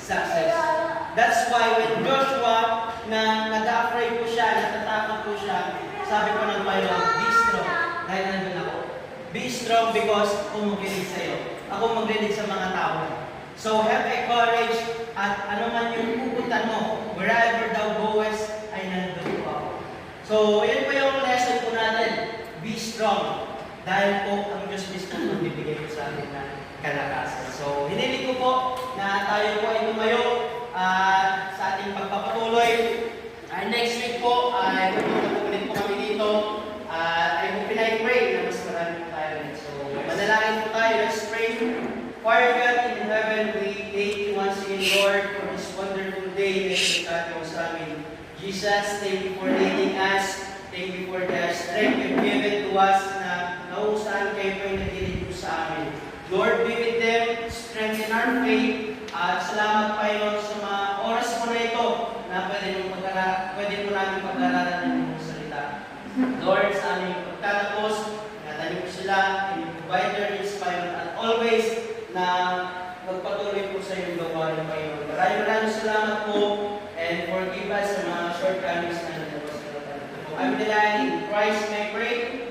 success. That's why when Joshua, na nag-afraid po siya, natatakot po siya, sabi po ng Panginoon, be strong. Dahil nandun ako. Be strong because ako maglilig sa iyo. Ako maglilig sa mga tao. So have a courage at ano man yung pupuntan mo, wherever thou goest, ay nandun po ako. So yun po yung lesson po natin. Be strong. Dahil po ang Diyos mismo magbibigay po sa atin ng kalakasan. So hiniling ko po na tayo po ay tumayo sa ating pagpapatuloy. Next week po ay pupunta po ulit po kami dito. I hope and I pray na mas marami po tayo ulit. So manalangin po tayo. Let's pray. Father God in heaven, we thank you once again, Lord, for this wonderful day that you got sa amin. Jesus, thank you for leading us. Thank you for the strength you've given to us na nauusahan kayo po yung nagilig po sa amin. Lord, be with them, strengthen our faith, at salamat Panginoon sa mga oras mo na ito na pwede mo namin pag-aralan ng iyong salita. Lord, sa aming pagtatapos, natanim po sila, and provide their needs, Panginoon, at always na magpatuloy po sa iyong gawain, Panginoon. Maraming salamat po, and forgive us sa mga shortcomings na nalabas na tayo. I'm in Christ, may pray.